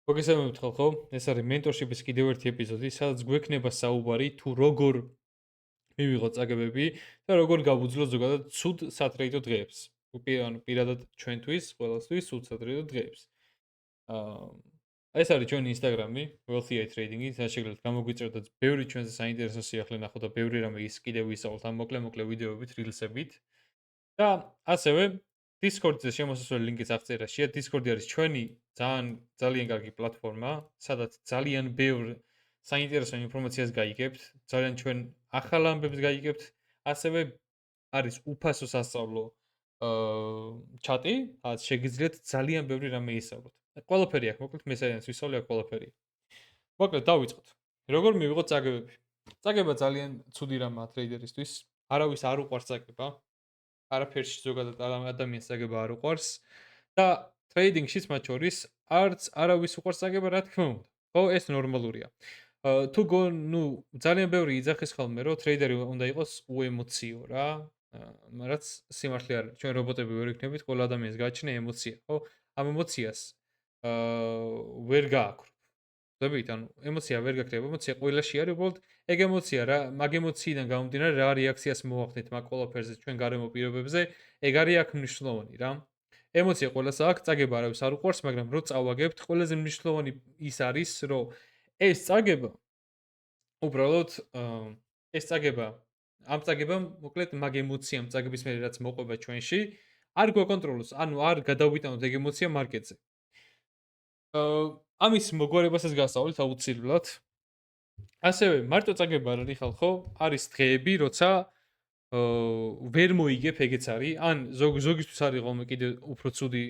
მოგესალმებით ხალხო, ეს არის mentorship-ის კიდევ ერთი ეპიზოდი, სადაც გვექნება საუბარი თუ როგორ მივიღოთ წაგებები და როგორ გავუძლოთ ზოგადად ცუდ სატრეიდო დღეებს. ანუ პირადად ჩვენთვის, ყველასთვის ცუდ სატრეიდო დღეებს. აა ეს არის ჩვენი Instagram-ი, Wealthy Eye Trading-ი, სადაც შეგიძლიათ გამოგვიწეროთ და ბევრი ჩვენზე საინტერესო სიახლე ნახოთ და ბევრი რამე ის კიდევ ვისაუბროთ ამ მოკლე ვიდეოებით, რილსებით. და ასევე Discord-ზე შემოსასვლელი ლინკიც აღწერაშია. Discord-ი არის ჩვენი ძალიან კარგი პლატფორმა, სადაც ძალიან ბევრ საინტერესო ინფორმაციას გაიგებთ, ძალიან ჩვენ ახალ ამბებს გაიგებთ, ასევე არის უფასო სასწავლო ჩატი, სადაც შეგიძლიათ ძალიან ბევრი რამე ისწავლოთ. ყველაფერი აქვს, მოკლედ მე საერთოდ ვისწავლე აქ ყველაფერი. მოკლედ დავიწყოთ. როგორ მივიღოთ წაგებები? წაგება ძალიან ცუდი რამაა ტრეიდერისთვის. არავის არ უყვარს წაგება. არაფერში ზოგადად ადამიანს წაგება არ უყვარს და ტრეიდინგშიც მათ შორის არავის უყვარს წაგება, რა თქმა უნდა. ხო, ეს ნორმალურია. თუ ძალიან ბევრი იძახის ხოლმე, რომ ტრეიდერი უნდა იყოს უემოციო რა, რაც სიმართლე არ არის. ჩვენ რობოტები ვერ ვიქნებით, ყველა ადამიანს გააჩნია ემოცია, ხო? ამ ემოციას ვერ გააქვთ. ხვდებით? ანუ ემოცია ვერ გაქრება, ემოცია ყველაში არის, უბრალოდ ეგ ემოცია რა, მაგ ემოციიდან გამომდინარე რა რეაქციას მოახდენთ მაგ ყველაფერზე ჩვენ გარემო პირობებზე, ეგ არის აქ მნიშვნელოვანი რა. ემოცია ყველას აქვს, წაგება არავის არ უყვარს, მაგრამ რო წავაგებთ, ყველაზე მნიშვნელოვანი ის არის, რომ ეს წაგება უბრალოდ ეს წაგება ამ წაგებამ მოკლედ მაგ ემოციამ წაგების მერე რაც მოყვება ჩვენში, არ გვაკონტროლოს, ანუ არ გადავიტანოთ ეგ ემოცია მარკეტზე. ამის მოგვარებასაც გასწავლით აუცილებლად. ასევე მარტო წაგება არ არის ხალხო, არის დღეები, როცა ვერ მოიგებ, ეგეც არის. ან ზოგისთვის არის ხოლმე კიდე უფრო ცუდი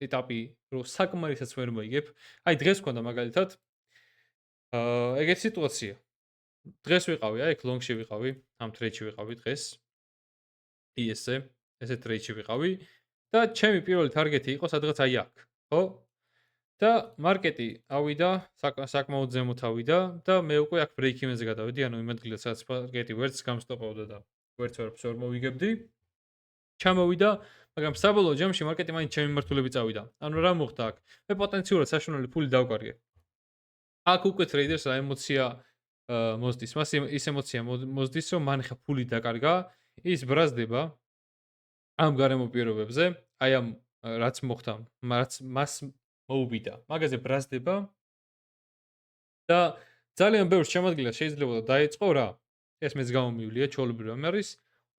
ეტაპი, რომ საკმარისად ვერ მოიგებ. აი დღეს მქონდა მაგალითად ეგეთი სიტუაცია. დღეს ვიყავი, აი ლონგში ვიყავი, ამ ტრეიდში ვიყავი დღეს. ES-ზე, ესე ტრეიდში ვიყავი და ჩემი პირველი ტარგეტი იყო სადღაც აი აქ, ხო? და მარკეტი ავიდა, საკმაოდ ზემოთ ავიდა და მე უკვე აქ ბრეიქ-ივენზე გადავედი, ანუ იმ ადგილას სადაც მარკეტი ვერც გამსტოპავდა და ვერც ვერ მოვიგებდი. ჩამოვიდა, მაგრამ საბოლოო ჯამში მარკეტი მაინც ჩემი მიმართულებით წავიდა. ანუ რა მოხდა აქ? მე პოტენციურად საშუალო ფული დავკარგე. აქ უკვე ტრეიდერს რა ემოცია მოსდის, მას ის ემოცია მოსდის, რომ მან ხა ფული დაკარგა, ის ბრაზდება ამ გარემო პირობებზე, აი ამ რაც მოხდა, მას მოუბიდა. მაგაზე ბრაზდება და ძალიან ბევრ შემოადგილას შეიძლება დაეწყო რა. ეს მეც გამომივლია, ჩვეულებრივ რამე არის,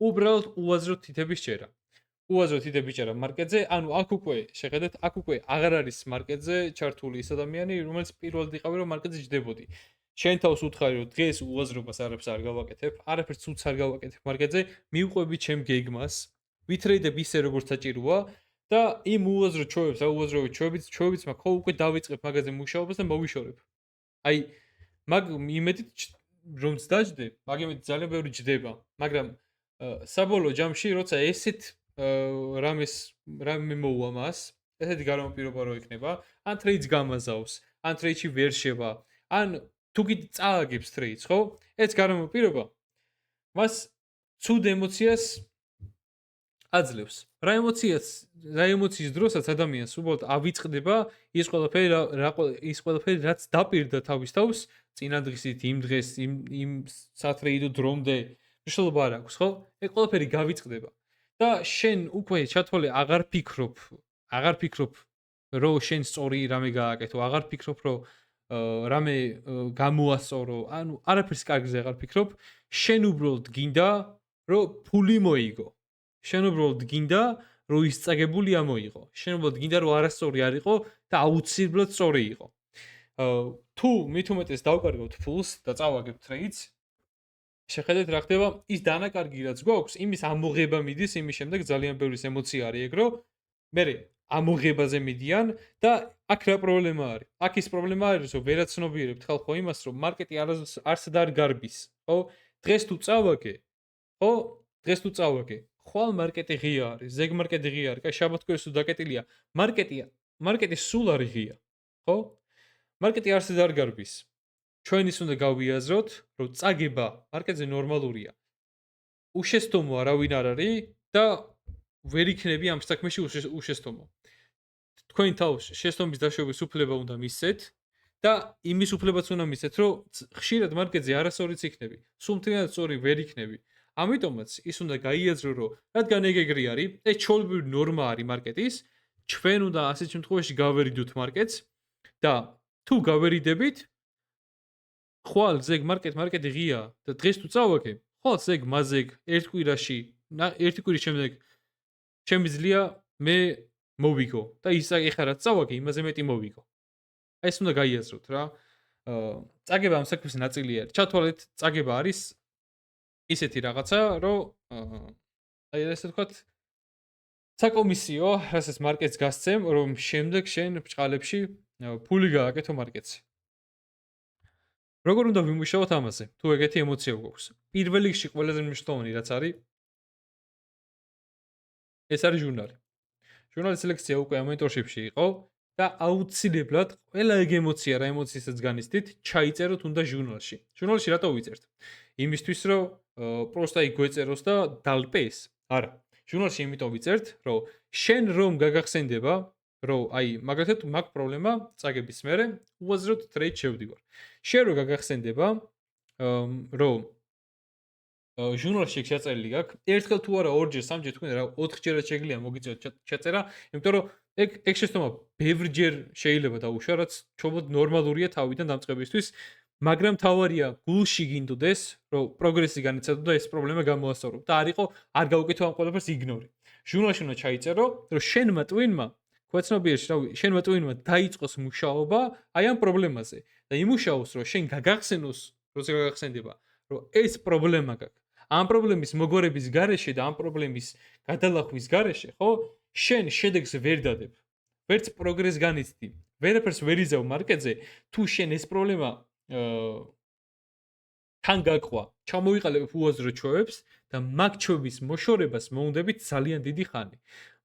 უბრალოდ უაზრო თითების ჭერა. უაზრო თითების ჭერა მარკეტზე, ანუ აქ უკვე შეხედეთ, აქ უკვე აღარ არის მარკეტზე ჩართული ის ადამიანი, რომელიც პირველად იყავი რომ მარკეტზე ჯდებოდი. შენ თავს უთხარი რომ დღეს უაზრობას არაფერს არ გავაკეთებ, არაფერს ცუდს არ გავაკეთებ მარკეტზე, მივყვები ჩემ გეგმას, ვითრეიდებ ისე როგორც საჭიროა და იმ უაზრო ჩვევებს, აუაზროვი ჩვევებიც მაქვს, ხო უკვე დავიწყებ მაგაზე მუშაობას და მოვიშორებ. აი მაგ იმედით რომც დაждდე, მაგ იმედით ძალიან ბევრი ჯდება, მაგრამ საბოლოო ჯამში როცა ესეთ რამე მოუვა მას, ესეთი გარემო პირობა რო იქნება, ან ტრეიდს გამაზავს, ან ტრეიდში ვერ შევა, ან თუ კიდე წააგებს ტრეიდს, ხო? ეს გარემო პირობა მას ცუდ ემოციას აძლევს. რა ემოციის დროსაც ადამიანს უბრალოდ ავიწყდება ის ყველაფერი რაც დაპირდა თავის თავს წინა დღისით იმ დღეს იმ სატრეიდო დრომდე მნიშვნელობა არ აქვს, ხო? ეგ ყველაფერი გავიწყდება და შენ უკვე ჩათვალე აღარ ფიქრობ რომ შენ სწორი რამე გააკეთო, აღარ ფიქრობ რომ რამე გამოასწორო, ანუ არაფერს კარგზე აღარ ფიქრობ, შენ უბრალოდ გინდა რომ ფული მოიგო. შენ უბრალოდ გინდა რომ ის წაგებული ამოიღო. შენ უბრალოდ გინდა რომ არასწორი არ იყო და აუცილებლად სწორი იყო. თუ მით უმეტეს დავკარგავთ ფულს და წავაგებ ტრეიდს, შეხედეთ რა ხდება, ის დანაკარგი რაც გვაქვს, იმის ამოღება მიდის, იმის შემდეგ ძალიან ბევრი ემოცია არის ეგ რომ მე ამოღებაზე მიდიან და აქ რა პრობლემა არის? აქ ის პრობლემა არის, რომ ვერაცნობიერებთ ხალხო იმას, რომ მარკეტი არსად არ გარბის, ხო? დღეს თუ წავაგე, ხვალ მარკეტი ღია არის, ზეგ მარკეტი ღია არის, კაი შაბათ-კვირას თუ დაკეტილია, მარკეტი სულ არის ღია, ხო? მარკეტი არსად არ გარბის. ჩვენ ის უნდა გავიაზროთ, რომ წაგება მარკეტზე ნორმალურია. უშესტომო არავინ არ არის და ვერ იქნები ამ საქმეში უშესტომო. თქვენ თავს შეცდომის დაშვების უფლება უნდა მისცეთ და იმის უფლებაც უნდა მისცეთ, რომ ხშირად მარკეტზე არასწორიც იქნები, სულ მთლიანად სწორი ვერ იქნები. ამიტომაც ის უნდა გაიაზრო, რომ რადგან ეგრე არის, ეს ჩვეულებრივი ნორმა არის მარკეტის, ჩვენ უნდა ასეთ შემთხვევაში გავერიდოთ მარკეტს და თუ გავერიდებით, ხვალ ზეგ მარკეტი ღია და დღეს თუ წავაქე, ხვალ ზეგ მაზეგ ერთ კვირაში, ერთი კვირის შემდეგ შემიძლია მე მოვიგო და ის ეხლა რაც წავაქე, იმაზე მეტი მოვიგო. აი ეს უნდა გაიაზროთ რა. წაგება ამ საქმის ნაწილი არის. ჩათვალეთ, წაგება არის ისეთი რაღაცა, რომ აი ესე ვთქვათ, საკომისიო, რასაც მარკეტს გასცემ, რომ შემდეგ შენ ბჭყალებში ფული გააკეთო მარკეტზე. როგორ უნდა ვიმუშაოთ ამაზე? თუ ეგეთი ემოცია გვაქვს. პირველ რიგში ყველაზე მნიშვნელოვანი რაც არის, ეს არის ჟურნალი. ჟურნალის სელექცია უკვე ამ mentorship-ში იყო და აუცილებლად ყველა ეგ ემოცია, რა ემოცияსაც განიცდით, ჩაიწეროთ უნდა ჟურნალში. ჟურნალში რატო ვიწერთ? იმისთვის, რომ პროსტა იქ გვეწეროს და დალპეს. არა. ჟურნალში იმიტომ ვიწერთ, რომ შენ რომ გაგახსენდება, რომ აი მაგალითად მაგ პრობლემა წაგების მერე უაზროდ ტრეიდ შევდივარ. შენ რო გაგახსენდება, რომ ჟურნალში შეწერილი გაქვს, ერთხელ თუ არა ორჯერ, სამჯერ თქვენ რა 4ჯერაც შეგიძლია მოგიწევთ შეწერა, იმიტომ რომ ეგ შეცდომა ბევრჯერ შეიძლება დაუშვა, რაც ჩვეულებრივ ნორმალურია თავიდან დამწყებისთვის, მაგრამ თავარია გულში გინდოდეს, რომ პროგრესი განიცადო და ეს პრობლემა გამოასწორო და არ იყო არ გაუკეთო ამ ყველაფერს იგნორი. ჟურნალში უნდა ჩაიწერო, რომ შენმა ტვინმა ქვეცნობიერში, რავი, შენმა ტვინმა დაიწყოს მუშაობა აი ამ პრობლემაზე და იმუშაოს, რომ შენ გაგახსენოს, როცა გაგახსენდება, რომ ეს პრობლემა გაქვს. ამ პრობლემის მოგორების გარეშე და ამ პრობლემის გადალახვის გარეშე, ხო? შენ შედეგს ვერ დადებ. ვერც პროგრესს განიცდი. ვერაფერს ვერ იზავ მარკეტზე, თუ შენ ეს პრობლემა თან გაგყვა, ჩამოიყალებ უაზრო ჩვევებს და მაგ ჩვევის მოშორებას მოუნდებით ძალიან დიდი ხანი.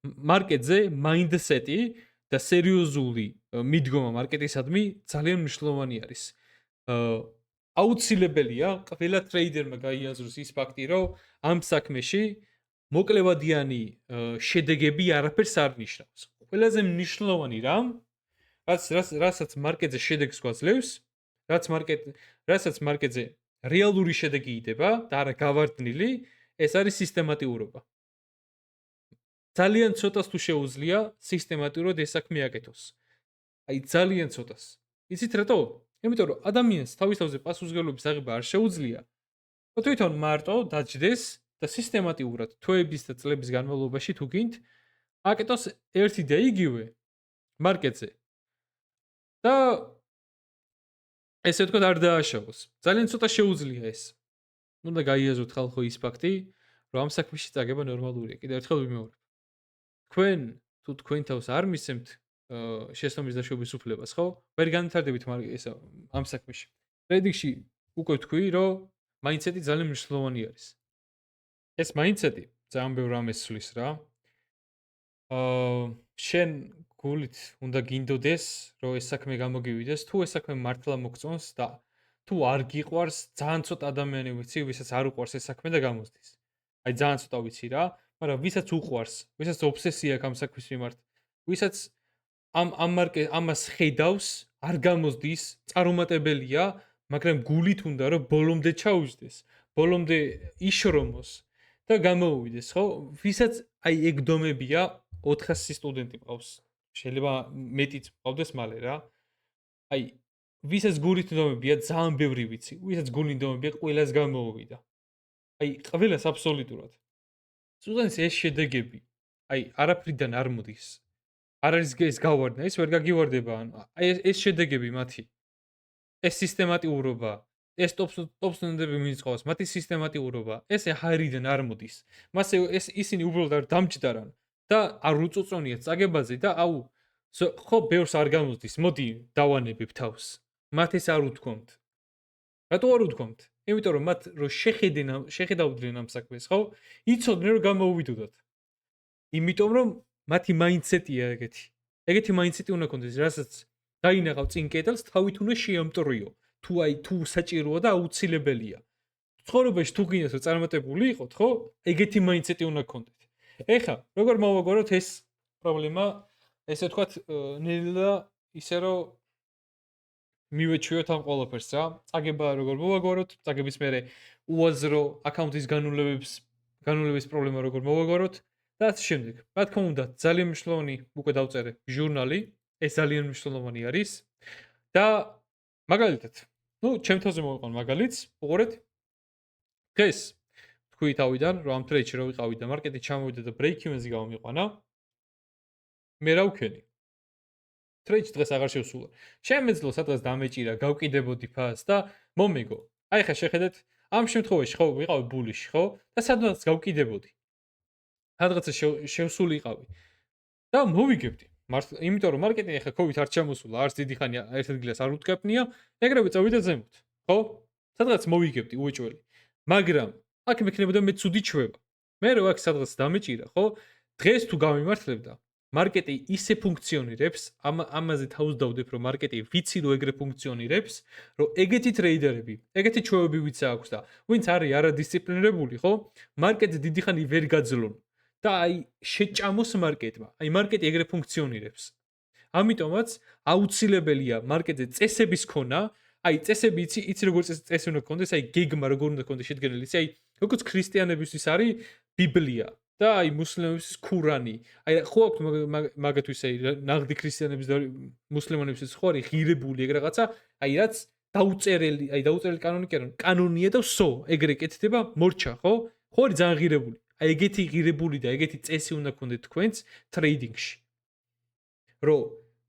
მარკეტზე mindset-ი და სერიოზული მიდგომა მარკეტისადმი ძალიან მნიშვნელოვანი არის. აუცილებელია ყველა ტრეიდერმა გაიაზროს ის ფაქტი, რომ ამ საქმეში მოკლევადიანი შედეგები არაფერს არ ნიშნავს. ყველაზე მნიშვნელოვანი რამ, რასაც მარკეტზე შედეგს გვაძლევს, რასაც მარკეტზე რეალური შედეგი იდება და არა გავარდნილი, ეს არის სისტემატიურობა. ძალიან ცოტას თუ შეუძლია სისტემატურად ეს საქმე აკეთოს. აი ძალიან ცოტას. იცით რატო? იმიტომ რომ ადამიანს თავის თავზე პასუხისმგებლობის აღება არ შეუძლია. თვითონ მარტო დაჯდეს და სისტემატიურად თვეების და წლების განმავლობაში თუ გინდ აკეთოს ერთი და იგივე მარკეტზე. და ესე ვთქვათ არ დააშავოს. ძალიან ცოტა შეუძლია ეს. უნდა გაიაზროთ ხალხო ის ფაქტი, რომ ამ საქმეში წაგება ნორმალურია. კიდევ ერთხელ ვიმეორებ. თუ თქვენ თავს არ მისცემთ შეცდომის დაშვების უფლებას, ხო? ვერ განვითარდებით ამ საქმეში. ტრეიდინგში უკვე ვთქვი, რომ mindset-ი ძალიან მნიშვნელოვანი არის. ეს mindset-ი ძალიან ბევრ რამეს სვლის რა. შენ გულით უნდა გინდოდეს, რომ ეს საქმე გამოგივიდეს, თუ ეს საქმე მართლა მოგწონს და თუ არ გიყვარს, ძალიან ცოტა ადამიანი ვიცი, ვისაც არ უყვარს ეს საქმე და გამოსდის. აი ძალიან ცოტა ვიცი რა, მაგრამ ვისაც უყვარს, ვისაც ობსესია აქვს ამ საქმის მიმართ, ვისაც ამას ხედავს, არ გამოსდის, წარუმატებელია, მაგრამ გულით უნდა რომ ბოლომდე ჩაუჯდეს, ბოლომდე იშრომოს და გამოუვიდეს, ხო? ვისაც აი ეგ დომებია 400 სტუდენტი მყავს. შეიძლება მეტიც მყავდეს მალე რა. აი ვისაც გულით დომებია ძალიან ბევრი ვიცი, ვისაც გულით დომებია ყველას გამოუვიდა. აი ყველას აბსოლუტურად. სტუდენტს ეს შედეგები, აი არაფრიდან არ მოდის. არ არის ეს გავარდნა, ეს ვერ გაგივარდება, აი ეს შედეგები მათი. ეს სისტემატიურობა, ეს ტოპსტუდენტები მიწყავს, მათი სისტემატიურობა, ეს ჰაერიდან არ მოდის. მასე ეს ისინი უბრალოდ არ დამჯდარან და არ უწოწონიათ წაგებაზე და აუ ხო ბევრს არ გამოსდის, მოდი დავანებებ თავს. მათ ეს არ უთქვამთ. რატო არ უთქვამთ? იმიტომ რომ მათ რო შეხედავდნენ ამ საქმეს, ხო? იცოდნენ რომ გამოუვიდოდათ. იმიტომ რომ მათი mindset-ია ეგეთი. ეგეთი mindset-ი უნდა კონდეს, რასაც დაინაღავ წინ კედელს, თავით უნდა შეამტრიო. თუ საჭიროა და აუცილებელია. ცხოვრებაში თუ გინდათ რომ წარმატებული იყოთ, ხო? ეგეთი mindset-ი უნდა კონდეთ. ეხლა, როგორ მოვაგოროთ ეს პრობლემა ესე ვთქვათ, ნელა ისე რომ მივეჩვიოთ ამ ყველაფერს რა. წაგება როგორ მოვაგვაროთ, წაგების მერე უაზრო აკაუნტის განულების პრობლემა როგორ მოვაგვაროთ და ასე შემდეგ. რა თქმა უნდა, ძალიან მნიშვნელოვანი უკვე დავწერე ჟურნალი, ეს ძალიან მნიშვნელოვანი არის და მაგალითად, ნუ ჩემ თავზე მოვიყვან მაგალითს, უყურეთ. დღეს თქვი თავიდან, რომ ამ ტრეიდში რო ვიყავი და მარკეტი ჩამოვიდა და break even-ზე გამომიყვანა. მე რა ვქენი? ტრეიდში დღეს აღარ შევსულა. შემეძლო სადღაც დამეჭირა, გავკიდებოდი ფას და მომეგო. აი ხა შეხედეთ, ამ შემთხვევაში ხო ვიყავი ბულიში, ხო? და სადღაც გავკიდებოდი. სადღაცა შევსულიყავი. და მოვიგებდი. მართლა, იმიტომ რომ მარკეტინგი ხა COVID არ ჩამოსულა, არც დიდი ხანი ერთ ადგილას არ უტკეპნია, ეგრევე წავიდა ზემოთ, ხო? სადღაც მოვიგებდი უეჭველი. მაგრამ აქ მექნებოდა მე ცუდი ჩვევა. მე რო აქ სადღაც დამეჭირა, ხო? დღეს თუ გამიმართლებდა, მარკეტი ისე ფუნქციონირებს, ამაზე თავს დავდებ, რომ მარკეტი ვიცი რომ ეგრე ფუნქციონირებს, რომ ეგეთი ტრეიდერები, ეგეთი ჩვევები ვიც აქვს და ვინც არის არადისციპლინირებული, ხო? მარკეტზე დიდი ხანი ვერ გაძლონ. და აი შეჭამოს მარკეტმა. აი მარკეტი ეგრე ფუნქციონირებს. ამიტომაც აუცილებელია მარკეტზე წესების ქონა. აი წესები იცი როგორ წესი უნდა გქონდეს, აი გეგმა როგორ უნდა გქონდეს შედგენილი. აი როგორც ქრისტიანებისთვის არის ბიბლია და აი მუსლიმებისთვის ქურანი. აი ხო აქვს მაგათვის აი ნაღდი ქრისტიანების და მუსლიმანებისთვის ხო არის ღირებული ეგ რაღაცა, აი რაც დაუწერელი კანონია და ვსო, ეგრე კეთდება მორჩა, ხო? ხო არის ძალიან ღირებული. აი ეგეთი ღირებული და ეგეთი წესი უნდა გქონდეთ თქვენს ტრეიდინგში. რომ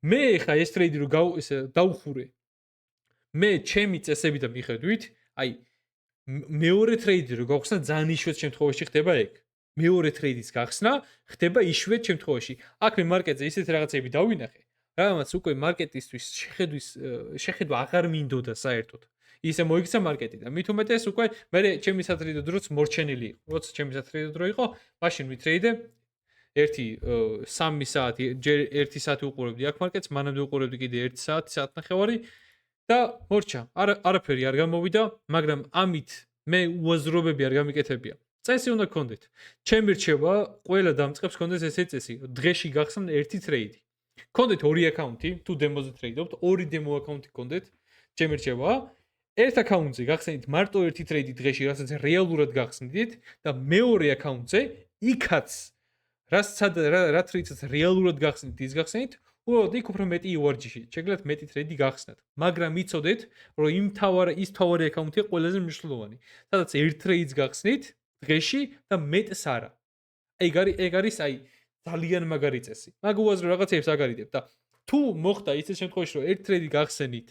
მე ხა ეს ტრეიდი რო დავხურე. მე ჩემი წესები და მიხედვით, აი მეორე ტრეიდი რო გავხსნა ძალიან იშვიათ შემთხვევაში ხდება ეგ. მეორე ტრეიდის გახსნა ხდება იშვიათ შემთხვევაში. აქ მე მარკეტზე ისეთ რაღაცები დავინახე, რამაც უკვე მარკეტისთვის შეხედვა აღარ მინდოდა საერთოდ. ისე მოიქცა მარკეტი და მით უმეტეს უკვე მე ჩემი სატრეიდო დროც მორჩენილი იყო. როცა ჩემი სატრეიდო დრო იყო, მაშინ ვიტრეიდე 3 საათი, ჯერ 1 საათი უყურებდი აქ მარკეტს, მანამდე უყურებდი კიდე 1 საათი, საათნახევარი და მორჩა. არაფერი არ გამოვიდა, მაგრამ ამით მე უაზრობები არ გამიკეთებია. წესი უნდა გქონდეთ. ჩემი რჩევა, ყველა დამწყებს გქონდეს ესე წესი, დღეში გახსნათ 1 ტრეიდი. გქონდეთ 2 აკაუნტი, თუ დემოზე ტრეიდობთ, 2 დემო აკაუნტი გქონდეთ. ჩემი რჩევა, ერთ აკაუნტზე გახსნით მარტო 1 ტრეიდი დღეში, რასაც რეალურად გახსნით და მეორე აკაუნტზე იქაც რა ტრეიდსაც რეალურად გახსნით, ის გახსნით, უბრალოდ იქ უფრო მეტი URG-ში, შეგიძლიათ მეტი ტრეიდი გახსნათ. მაგრამ იცოდეთ, რომ ის თავარი აკაუნტია ყველაზე მნიშვნელოვანი. სადაც 1 ტრეიდს გახსნით დღეში და მეტს არა. ეგ არის აი ძალიან მაგარი წესი. მაგ უაზრო რაღაცებს აგარიდებ და თუ მოხდა ისეთ შემთხვევაში, რომ 1 ტრეიდი გახსენით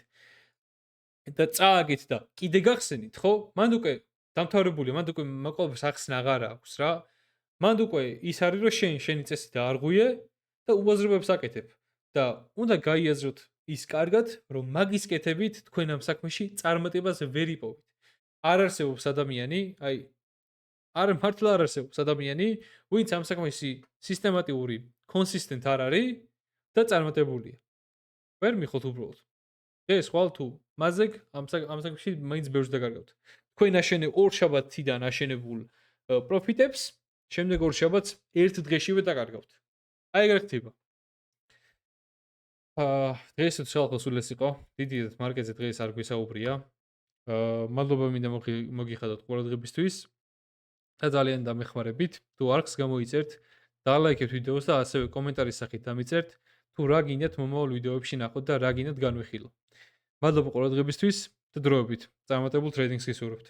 და წააგეთ და კიდე გახსენით, ხო? მანდ უკვე დამთავრებულია, მანდ უკვე მაყოლებს ახსნა აღარ აქვს რა. მანდ უკვე ის არის, რომ შენი წესი დაარღვიე და უაზრობებს აკეთებ. და უნდა გაიაზროთ ის კარგად, რომ მაგის კეთებით თქვენ ამ საქმეში წარმატებას ვერ იპოვეთ. არ არსებობს ადამიანი, აი არ მართლა არ არსებობს ადამიანი, ვინც ამ საქმეში სისტემატიური, კონსისტენტ არ არის და წარმატებულია. ვერ მიხოთ უბრალოდ. ეს ხვალ თუ მაზეგ ამ საქმეში მაინც ბევრს დაგარგავთ. თქვენ აშენებ ორ შაბათიდან აშენებულ პროფიტებს, შემდეგ ორ შაბათს ერთ დღეშივე დაგარგავთ. აი ეგრე ხდება. დღეს შეალხოსულეს იყო. დიდი მარკეტზე დღეს არ გვისაუბრია. მადლობა მინდა მოგიხადოთ ყურადღებისთვის. და ძალიან დამეხმარებით. თუ არქს გამოიწერთ, დალაიქებთ ვიდეოს და ასევე კომენტარის სახით დამიწერთ, თუ რა გინდათ მომავალ ვიდეოებში ნახოთ და რა გინდათ განვიხილო. მადლობა ყურადღებისთვის და დროებით. წარმატებულ ტრეიდინგს გისურვებთ.